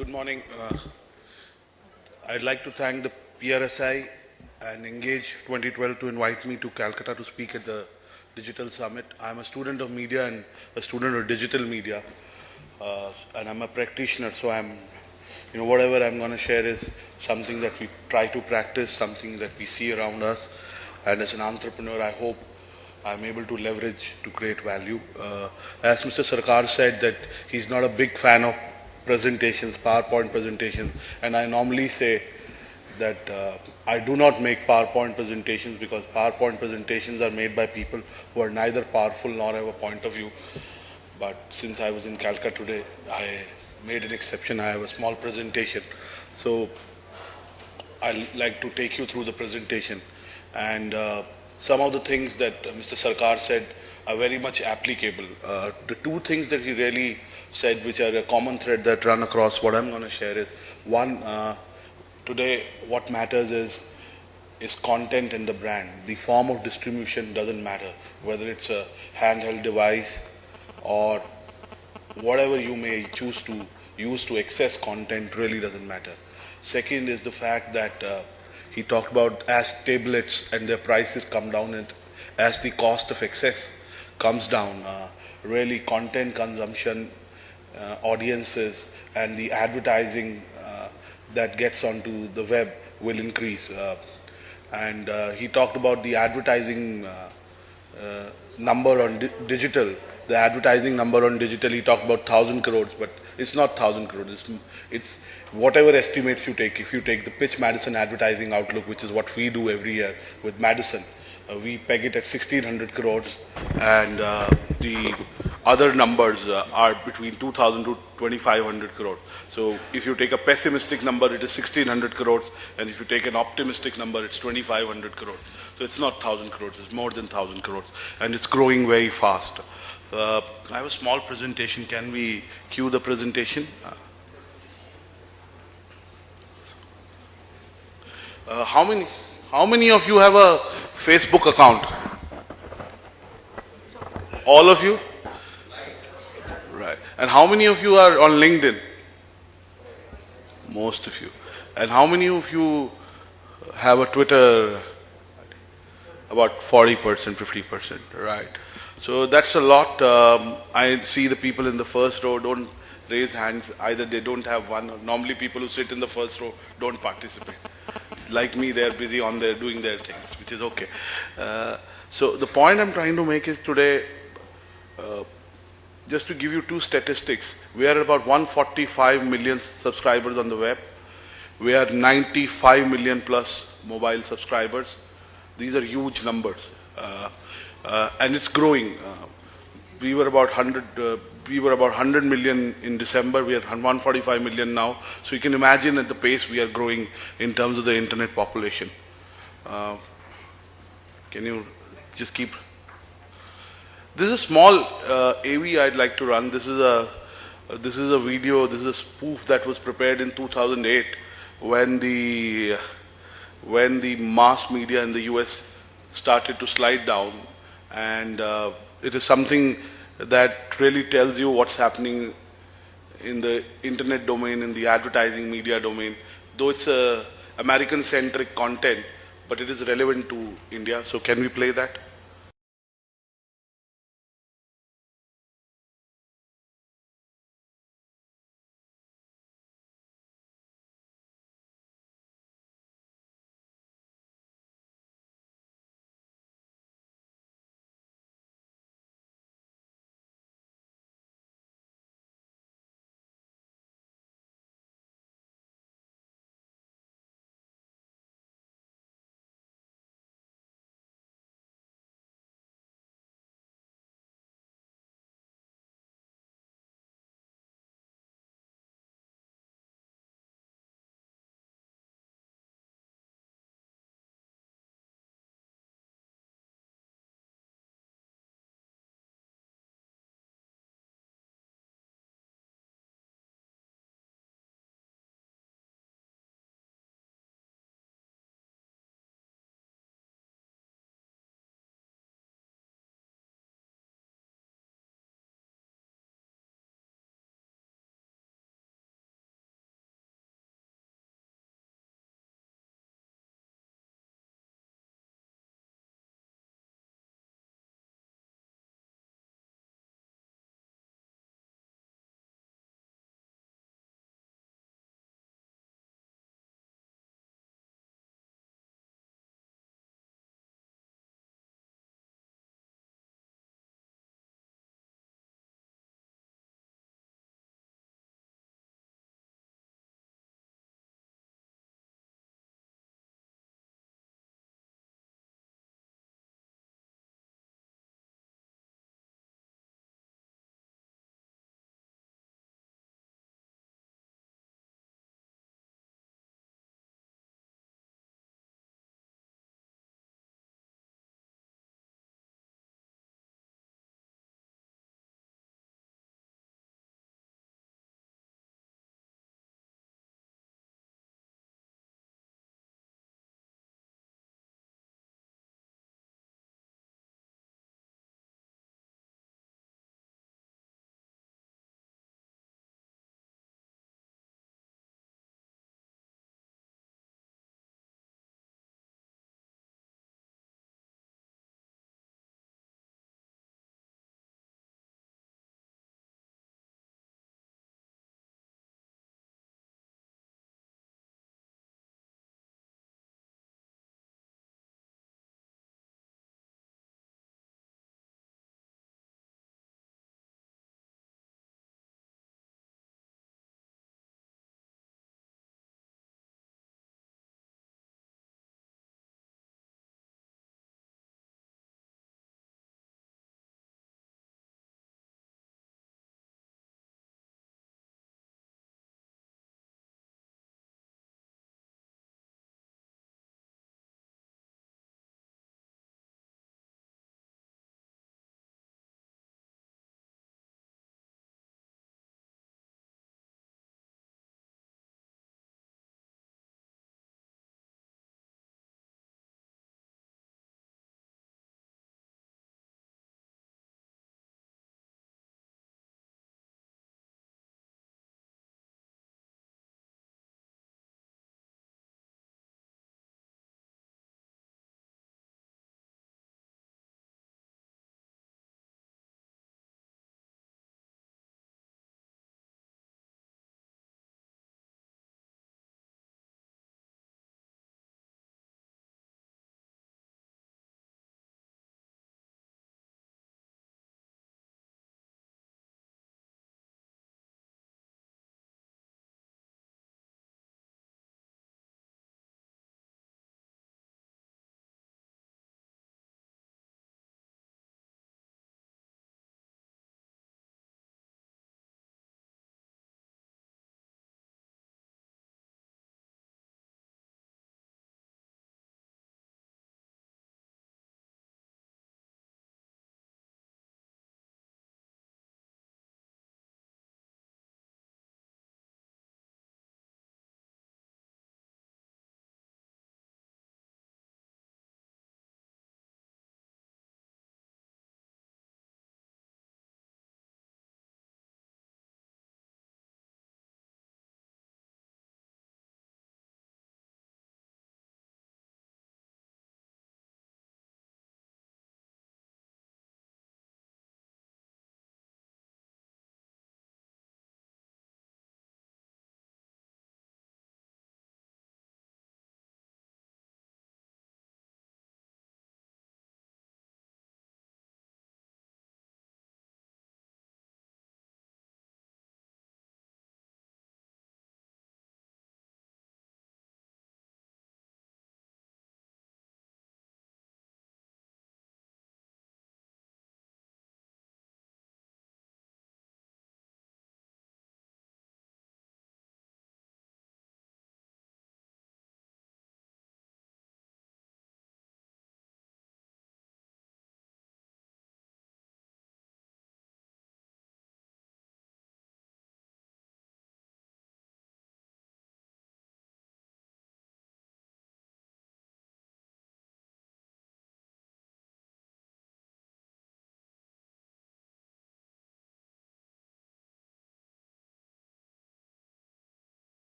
Good morning. I'd like to thank the PRSI and Engage 2012 to invite me to Calcutta to speak at the Digital Summit. I'm a student of media and a student of digital media, and I'm a practitioner. So whatever I'm going to share is something that we try to practice, something that we see around us, and as an entrepreneur, I hope I'm able to leverage to create value. As Mr. Sarkar said that he's not a big fan of presentations, PowerPoint presentations, and I normally say that I do not make PowerPoint presentations because PowerPoint presentations are made by people who are neither powerful nor have a point of view. But since I was in Calcutta today, I made an exception. I have a small presentation. So I'd like to take you through the presentation. And some of the things that Mr. Sarkar said are very much applicable. The two things that he really said, which are a common thread that run across what I'm going to share is, one, today what matters is content and the brand. The form of distribution doesn't matter, whether it's a handheld device or whatever you may choose to use to access content really doesn't matter. Second is the fact that he talked about as tablets and their prices come down and as the cost of access comes down, really content consumption, audiences and the advertising that gets onto the web will increase. And he talked about the advertising number on digital. The advertising number on digital, he talked about 1,000 crores, but it's not 1,000 crores. It's whatever estimates you take. If you take the Pitch Madison Advertising Outlook, which is what we do every year with Madison, we peg it at 1,600 crores, and the other numbers are between 2,000 to 2,500 crores. So if you take a pessimistic number, it is 1,600 crores, and if you take an optimistic number, it's 2,500 crores. So it's not 1,000 crores, it's more than 1,000 crores, and it's growing very fast. I have a small presentation. Can we cue the presentation? How many of you have a Facebook account? All of you? Right. And how many of you are on LinkedIn? Most of you. And how many of you have a Twitter? About 40%, 50%, right? So that's a lot. I see the people in the first row don't raise hands. Either they don't have one, or normally people who sit in the first row don't participate. Like me, they're busy on there doing their things, which is okay. So the point I'm trying to make is today, just to give you two statistics, we are about 145 million subscribers on the web. We are 95 million plus mobile subscribers. These are huge numbers, and it's growing. We were about 100 million in December. We are 145 million now. So you can imagine at the pace we are growing in terms of the internet population. Can you just keep? This is a small AV I'd like to run. This is a video. This is a spoof that was prepared in 2008 when the mass media in the US started to slide down, and it is something that really tells you what's happening in the internet domain, in the advertising media domain. Though it's a American-centric content, but it is relevant to India. So can we play that?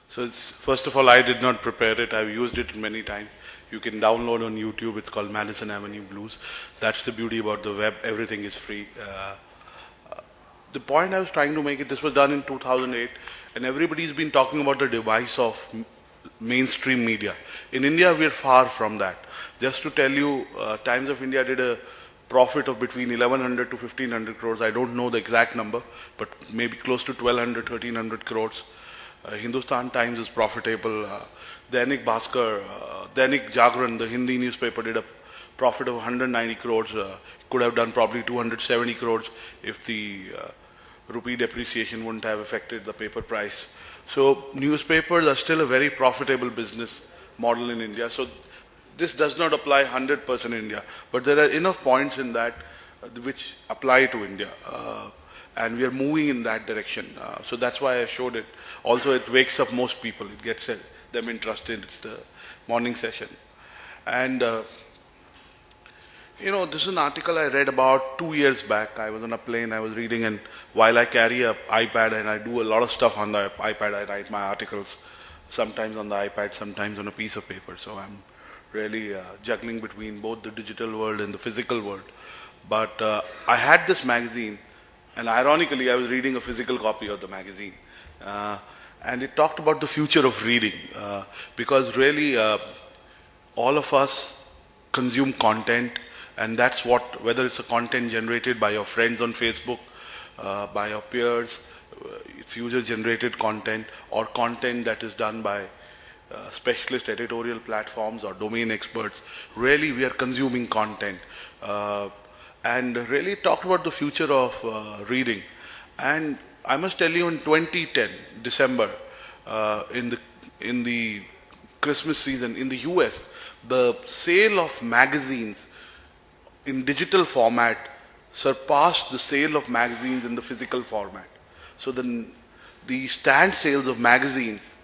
So it's, first of all, I did not prepare it. I've used it many times. You can download on YouTube. It's called Madison Avenue Blues. That's the beauty about the web. Everything is free. The point I was trying to make it, this was done in 2008, and everybody's been talking about the device of mainstream media. In India, we're far from that. Just to tell you, Times of India did a profit of between 1100 to 1500 crores. I don't know the exact number, but maybe close to 1200, 1300 crores. Hindustan Times is profitable. Dainik Bhaskar, Dainik Jagran, the Hindi newspaper, did a profit of 190 crores. Could have done probably 270 crores if the rupee depreciation wouldn't have affected the paper price. So newspapers are still a very profitable business model in India. So this does not apply 100% in India, but there are enough points in that which apply to India. And we are moving in that direction. So that's why I showed it. Also, it wakes up most people. It gets them interested. It's the morning session. And, you know, this is an article I read about 2 years back. I was on a plane, I was reading, and while I carry an iPad and I do a lot of stuff on the iPad, I write my articles, sometimes on the iPad, sometimes on a piece of paper. So I'm really juggling between both the digital world and the physical world. But I had this magazine, and ironically, I was reading a physical copy of the magazine. And it talked about the future of reading, because really all of us consume content, and that's what, whether it's a content generated by your friends on Facebook, by your peers, it's user-generated content, or content that is done by specialist editorial platforms or domain experts. Really, we are consuming content. And really talked about the future of reading. And I must tell you, in 2010, December, in the Christmas season in the US, the sale of magazines in digital format surpassed the sale of magazines in the physical format. So the stand sales of magazines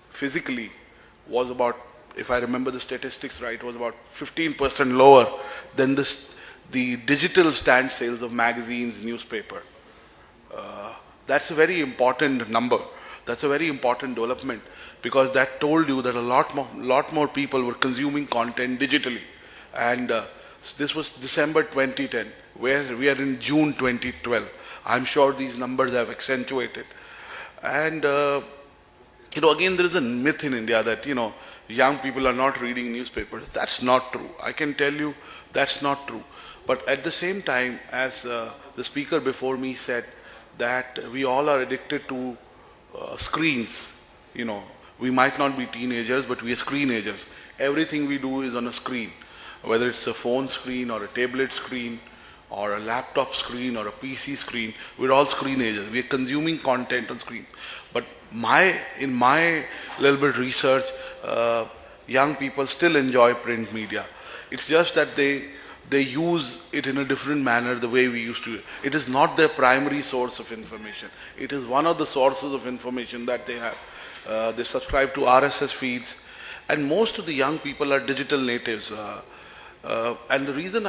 physically was about, if I remember the statistics right, was about 15% lower than the digital stand sales of magazines, newspaper. That's a very important number. That's a very important development, because that told you that a lot more people were consuming content digitally. And this was December 2010, where we are in June 2012. I'm sure these numbers have accentuated. And you know, again, there is a myth in India that, you know, young people are not reading newspapers. That's not true. I can tell you that's not true. But at the same time, as the speaker before me said, that we all are addicted to screens. You know, we might not be teenagers, but we are screenagers. Everything we do is on a screen, whether it's a phone screen or a tablet screen or a laptop screen or a PC screen. We're all screenagers. We are consuming content on screen. But in my little bit research, young people still enjoy print media. It's just that they use it in a different manner the way we used to. It is not their primary source of information. It is one of the sources of information that they have. They subscribe to RSS feeds, and most of the young people are digital natives. And the reason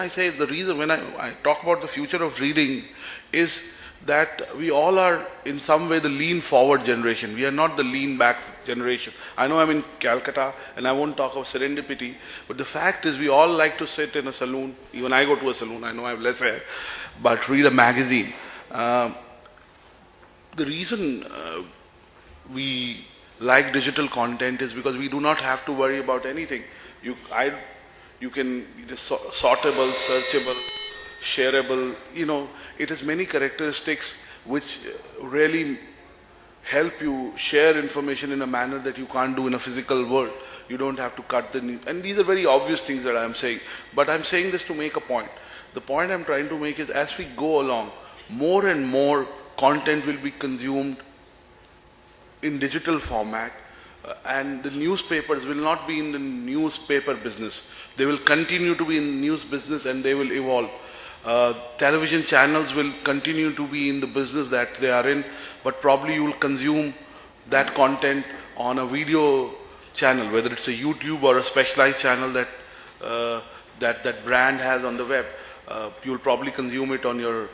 when I talk about the future of reading is that we all are in some way the lean forward generation. We are not the lean back generation. I know I'm in Calcutta and I won't talk of serendipity, but the fact is we all like to sit in a saloon. Even I go to a saloon, I know I have less hair, but read a magazine. The reason we like digital content is because we do not have to worry about anything. You can, it is sortable, searchable, shareable, you know, it has many characteristics which really help you share information in a manner that you can't do in a physical world. You don't have to cut the news. And these are very obvious things that I'm saying. But I'm saying this to make a point. The point I'm trying to make is, as we go along, more and more content will be consumed in digital format, and the newspapers will not be in the newspaper business. They will continue to be in the news business, and they will evolve. Television channels will continue to be in the business that they are in, but probably you will consume that content on a video channel, whether it's a YouTube or a specialized channel that that brand has on the web. You will probably consume it on your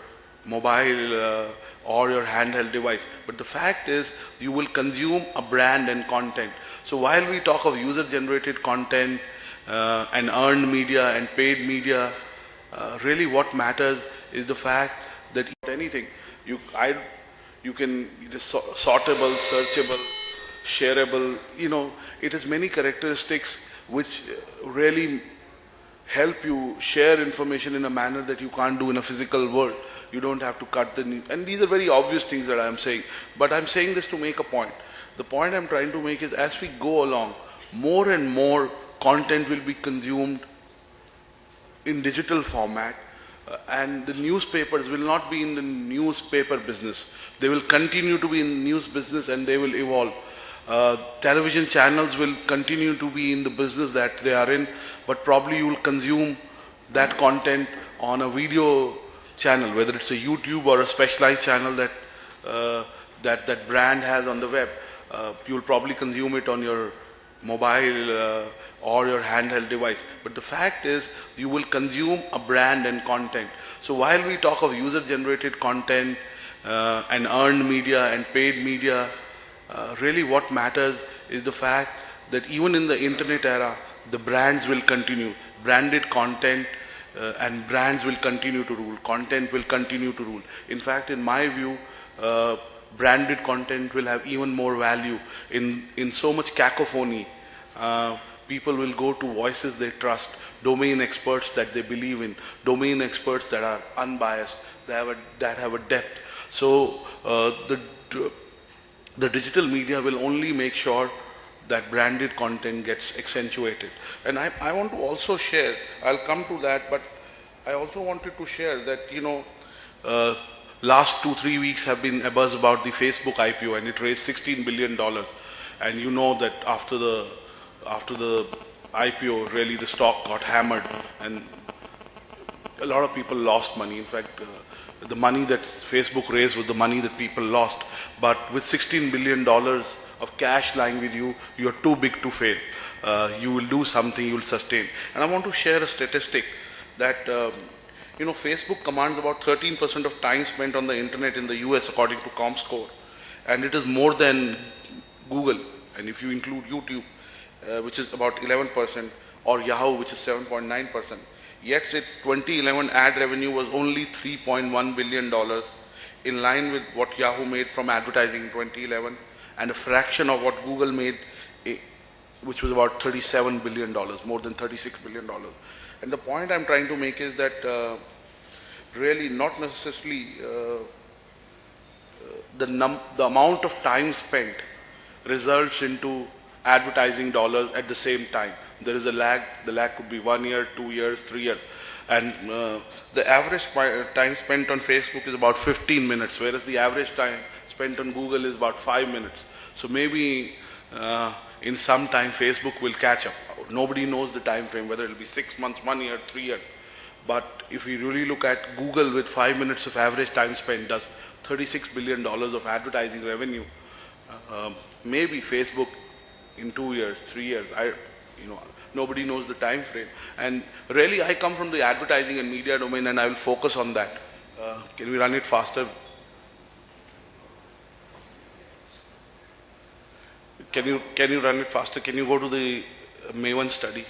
mobile or your handheld device. But the fact is, you will consume a brand and content. So while we talk of user-generated content and earned media and paid media, really what matters is the fact that anything, you can, it is sortable, searchable, shareable, it has many characteristics which really help you share information in a manner that you can't do in a physical world. You don't have to cut the news. And these are very obvious things that I'm saying. But I'm saying this to make a point. The point I'm trying to make is, as we go along, more and more content will be consumed in digital format, and the newspapers will not be in the newspaper business. They will continue to be in the news business, and they will evolve. Television channels will continue to be in the business that they are in, but probably you will consume that content on a video channel, whether it's a YouTube or a specialized channel that that brand has on the web. You will probably consume it on your mobile or your handheld device. But the fact is, you will consume a brand and content. So while we talk of user-generated content and earned media and paid media, really what matters is the fact that even in the internet era, the brands will continue. Branded content and brands will continue to rule. Content will continue to rule. In fact, in my view, branded content will have even more value. In so much cacophony, people will go to voices they trust, domain experts that they believe in, domain experts that are unbiased, that have a depth. So the digital media will only make sure that branded content gets accentuated. And I want to also share, I'll come to that, but I also wanted to share that, last 2-3 weeks have been a buzz about the Facebook IPO, and it raised $16 billion. And you know that after the IPO, really the stock got hammered, and a lot of people lost money. In fact, the money that Facebook raised was the money that people lost. But with $16 billion of cash lying with you, you are too big to fail. You will do something, you will sustain. And I want to share a statistic that Facebook commands about 13% of time spent on the internet in the US according to ComScore, and it is more than Google. And if you include YouTube, which is about 11%, or Yahoo, which is 7.9%, yet its 2011 ad revenue was only $3.1 billion, in line with what Yahoo made from advertising in 2011, and a fraction of what Google made, which was about $37 billion, more than $36 billion. And the point I'm trying to make is that really not necessarily the amount of time spent results into advertising dollars at the same time. There is a lag. The lag could be 1 year, 2 years, 3 years. And the average time spent on Facebook is about 15 minutes, whereas the average time spent on Google is about 5 minutes. So maybe in some time Facebook will catch up. Nobody knows the time frame, whether it will be 6 months, 1 year, 3 years. But if we really look at Google, with 5 minutes of average time spent, does $36 billion of advertising revenue. Maybe Facebook in 2 years, 3 years, nobody knows the time frame. And really, I come from the advertising and media domain, and I will focus on that. Can we run it faster? Can you run it faster? Can you go to the Maven study?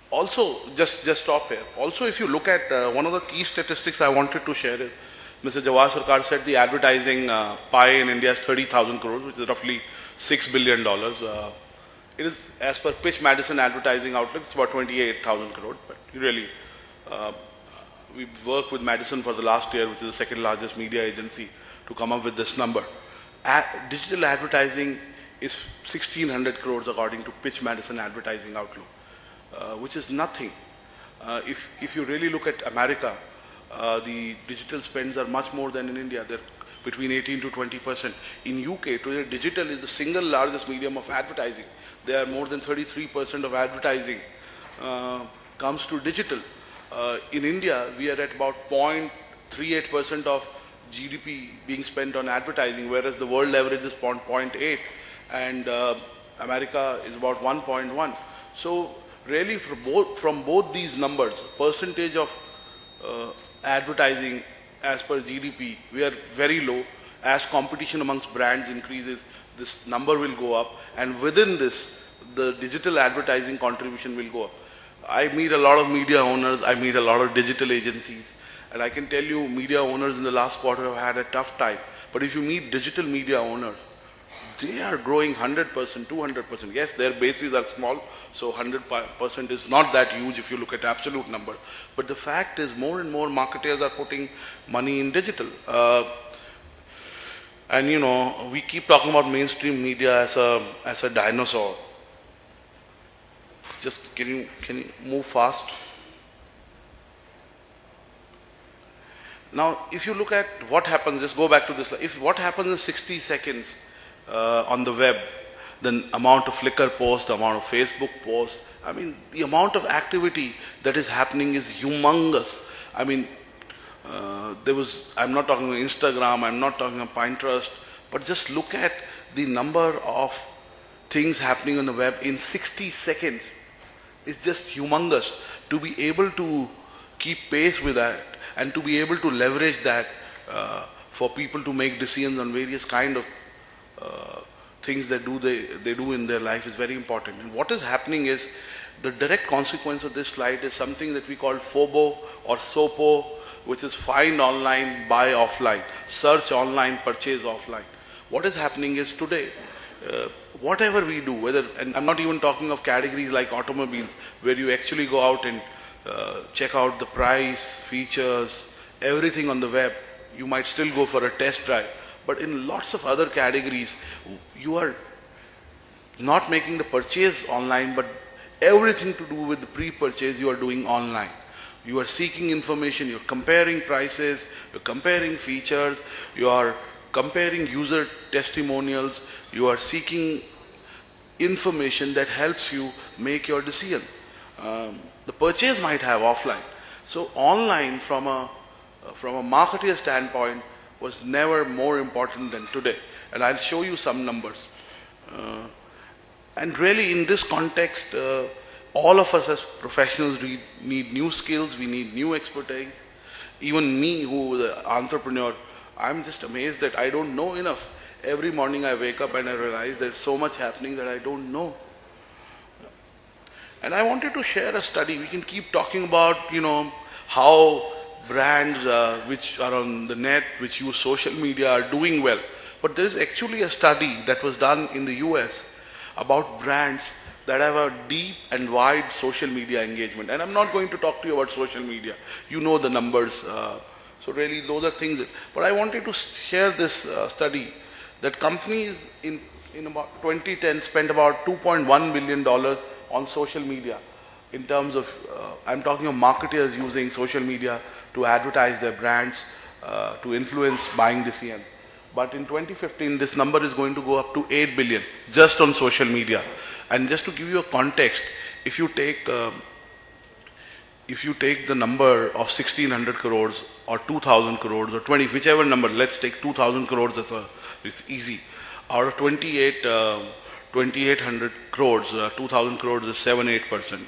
Also, just stop here. Also, if you look at one of the key statistics I wanted to share is, Mr. Jawad Sarkar said the advertising pie in India is 30,000 crores, which is roughly $6 billion. It is, as per Pitch Madison advertising outlet, it's about 28,000 crores. But really, we worked with Madison for the last year, which is the second largest media agency, to come up with this number. Digital advertising is 1,600 crores according to Pitch Madison advertising outlook, which is nothing. If you really look at America, the digital spends are much more than in India. They're between 18 to 20%. In UK, today digital is the single largest medium of advertising. There are more than 33% of advertising comes to digital. In India, we are at about 0.38% of GDP being spent on advertising, whereas the world average is 0.8, and America is about 1.1. So really from both these numbers, percentage of advertising as per GDP, we are very low. As competition amongst brands increases, this number will go up, and within this, the digital advertising contribution will go up. I meet a lot of media owners, I meet a lot of digital agencies, and I can tell you media owners in the last quarter have had a tough time. But if you meet digital media owners, they are growing 100%, 200%. Yes, their bases are small, so 100% is not that huge if you look at absolute number. But the fact is more and more marketers are putting money in digital. And you know, we keep talking about mainstream media as a dinosaur. Just can you move fast? Now, if you look at what happens, just go back to this. If what happens in 60 seconds on the web, the amount of Flickr posts, the amount of Facebook posts, I mean, the amount of activity that is happening is humongous. I mean, I'm not talking about Instagram, I'm not talking about Pinterest, but just look at the number of things happening on the web in 60 seconds. It's just humongous. To be able to keep pace with that and to be able to leverage that for people to make decisions on various kind of things that they do in their life is very important. And what is happening is the direct consequence of this slide is something that we call FOBO or SOPO, which is find online, buy offline, search online, purchase offline. What is happening is today, whatever we do, and I'm not even talking of categories like automobiles, where you actually go out and check out the price, features, everything on the web. You might still go for a test drive. But in lots of other categories, you are not making the purchase online, but everything to do with the pre-purchase you are doing online. You are seeking information, you're comparing prices, you're comparing features, you are comparing user testimonials, you are seeking information that helps you make your decision. The purchase might have offline. So online from a marketer standpoint was never more important than today. And I'll show you some numbers. And really in this context, all of us as professionals need new skills, we need new expertise. Even me, who is an entrepreneur, I'm just amazed that I don't know enough. Every morning I wake up and I realize there's so much happening that I don't know. And I wanted to share a study. We can keep talking about, how brands which are on the net, which use social media are doing well. But there is actually a study that was done in the US about brands that have a deep and wide social media engagement. And I'm not going to talk to you about social media. You know the numbers. So really those are things. But I wanted to share this study that companies in about 2010 spent about $2.1 billion on social media in terms of, I'm talking of marketers using social media to advertise their brands, to influence buying decisions. But in 2015, this number is going to go up to 8 billion just on social media. And just to give you a context, if you take the number of 1600 crores or 2000 crores or 20, whichever number, let's take 2000 crores as it's easy. Out of 2800 crores, 2000 crores is 7-8%.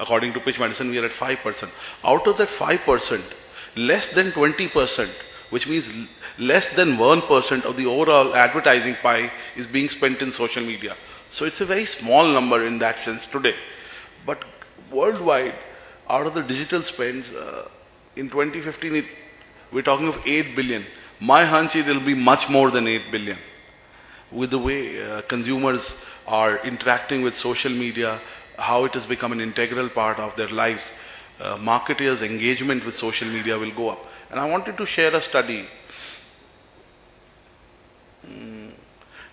According to Pitch Madison, we are at 5%. Out of that 5%, less than 20%, which means less than 1% of the overall advertising pie is being spent in social media. So it's a very small number in that sense today. But worldwide, out of the digital spends, in 2015, we're talking of 8 billion. My hunch is it will be much more than 8 billion. With the way consumers are interacting with social media, how it has become an integral part of their lives, marketers' engagement with social media will go up. And I wanted to share a study.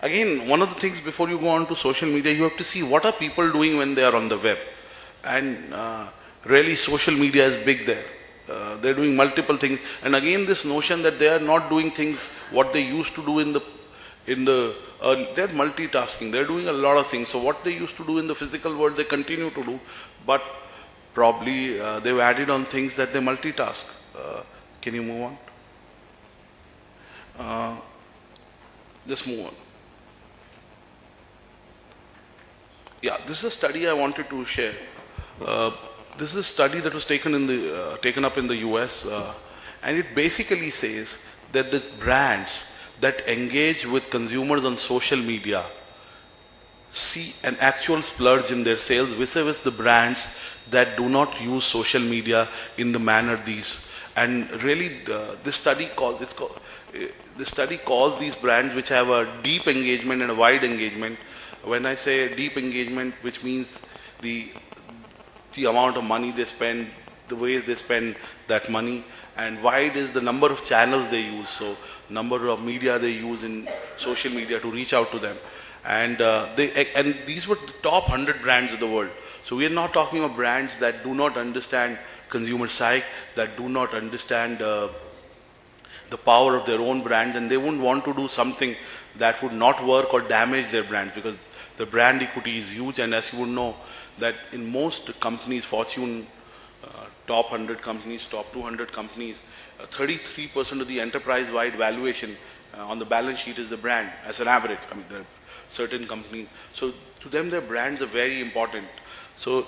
Again, one of the things before you go on to social media, you have to see what are people doing when they are on the web. And really social media is big there. They're doing multiple things. And again, this notion that they are not doing things what they used to do they're multitasking. They're doing a lot of things. So what they used to do in the physical world, they continue to do. But probably they've added on things that they multitask. Can you move on? Just move on. Yeah, this is a study I wanted to share. Uh, this is a study that was taken up in the US, and it basically says that the brands that engage with consumers on social media see an actual splurge in their sales vis-a-vis the brands that do not use social media in the manner these. And really, this study calls these brands which have a deep engagement and a wide engagement. When I say deep engagement, which means the amount of money they spend, the ways they spend that money, and wide is the number of channels they use, so number of media they use in social media to reach out to them. And these were the top 100 brands of the world. So we are not talking of brands that do not understand consumer psyche, that do not understand the power of their own brand, and they wouldn't want to do something that would not work or damage their brand, because the brand equity is huge. And as you would know, that in most companies, Fortune top 100 companies, top 200 companies, 33% of the enterprise-wide valuation on the balance sheet is the brand as an average. I mean, there are certain companies. So to them, their brands are very important. So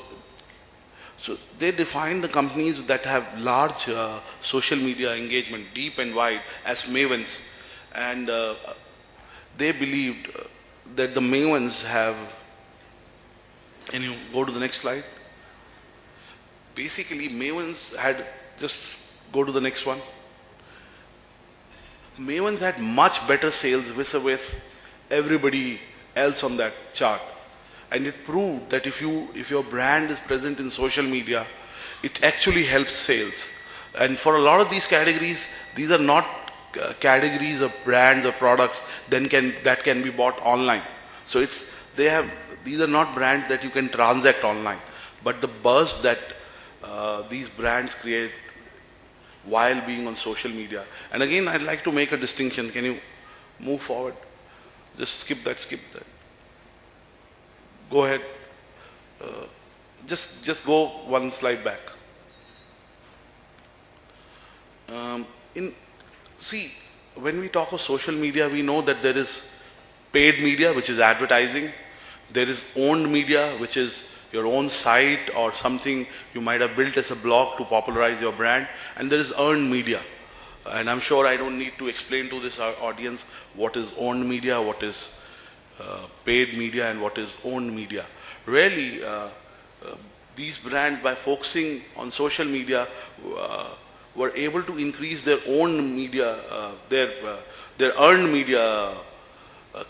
they define the companies that have large social media engagement, deep and wide, as mavens. And they believed that the mavens have, can you go to the next slide? Basically, mavens had, just go to the next one. Mavens had much better sales vis-a-vis everybody else on that chart. And it proved that if your brand is present in social media, it actually helps sales. And for a lot of these categories, these are not categories of brands or products that can be bought online. So these are not brands that you can transact online. But the buzz that these brands create while being on social media. And again, I'd like to make a distinction. Can you move forward? Just skip that. Go ahead. Just go one slide back. See, when we talk of social media, we know that there is paid media, which is advertising. There is owned media, which is your own site or something you might have built as a blog to popularize your brand. And there is earned media. And I'm sure I don't need to explain to this audience what is owned media, what is paid media, and what is owned media. Really, these brands, by focusing on social media, were able to increase their own media, their earned media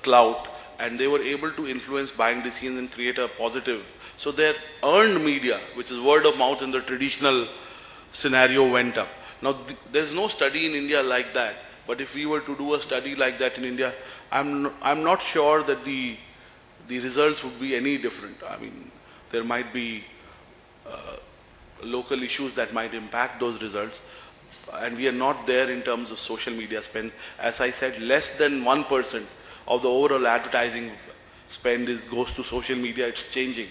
clout, and they were able to influence buying decisions and create a positive. So their earned media, which is word of mouth in the traditional scenario, went up. Now, there's no study in India like that. But if we were to do a study like that in India, I'm not sure that the results would be any different. I mean, there might be local issues that might impact those results. And we are not there in terms of social media spend. As I said, less than 1% of the overall advertising spend goes to social media. It's changing.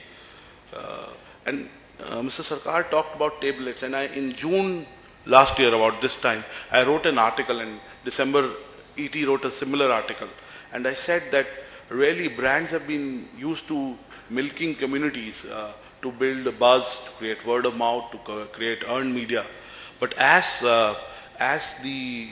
Mr. Sarkar talked about tablets, and in June last year, about this time, I wrote an article, and December ET wrote a similar article, and I said that really brands have been used to milking communities to build a buzz, to create word of mouth, to create earned media. But as the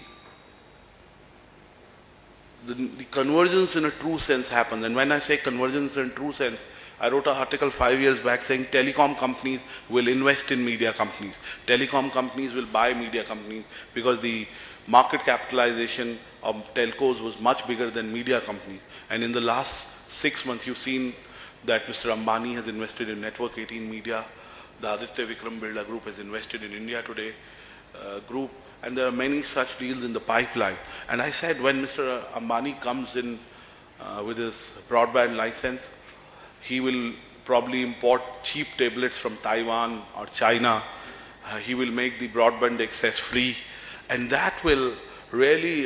convergence in a true sense happens, and when I say convergence in a true sense, I wrote an article 5 years back saying telecom companies will invest in media companies. Telecom companies will buy media companies because the market capitalization of telcos was much bigger than media companies. And in the last 6 months, you've seen that Mr. Ambani has invested in Network 18 Media. The Aditya Vikram Birla Group has invested in India Today Group. And there are many such deals in the pipeline. And I said when Mr. Ambani comes in with his broadband license, he will probably import cheap tablets from Taiwan or China. He will make the broadband access free. And that will really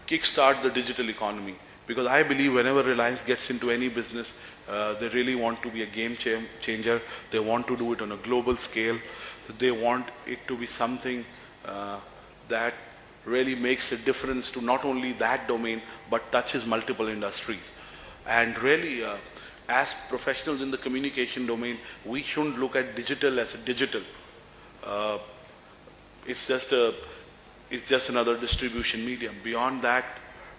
kickstart the digital economy. Because I believe whenever Reliance gets into any business, they really want to be a game changer. They want to do it on a global scale. They want it to be something that really makes a difference to not only that domain, but touches multiple industries. And really, as professionals in the communication domain, we shouldn't look at digital as a digital. Uh, it's just another distribution medium. Beyond that,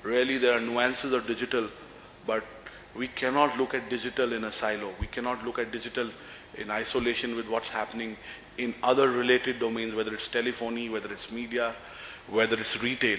really there are nuances of digital, but we cannot look at digital in a silo. We cannot look at digital in isolation with what's happening in other related domains, whether it's telephony, whether it's media, whether it's retail.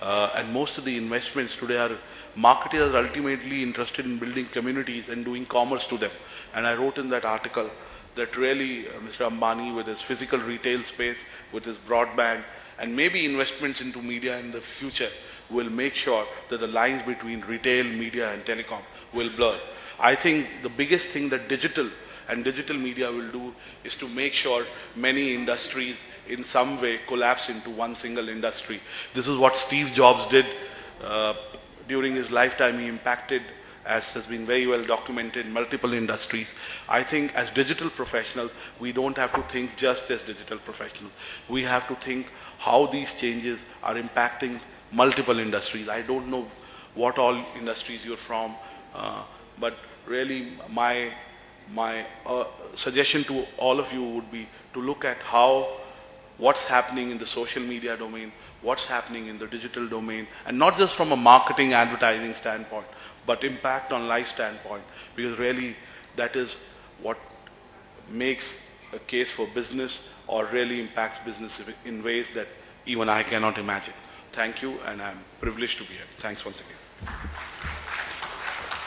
And most of the investments today are, marketers are ultimately interested in building communities and doing commerce to them. And I wrote in that article that really Mr. Ambani, with his physical retail space, with his broadband, and maybe investments into media in the future, will make sure that the lines between retail, media and telecom will blur. I think the biggest thing that digital and digital media will do is to make sure many industries in some way collapse into one single industry. This is what Steve Jobs did during his lifetime. He impacted, as has been very well documented, multiple industries. I think as digital professionals, we don't have to think just as digital professionals. We have to think how these changes are impacting multiple industries. I don't know what all industries you're from, but really my suggestion to all of you would be to look at what's happening in the social media domain, what's happening in the digital domain, and not just from a marketing advertising standpoint, but impact on life standpoint, because really that is what makes a case for business or really impacts business in ways that even I cannot imagine. Thank you, and I'm privileged to be here. Thanks once again.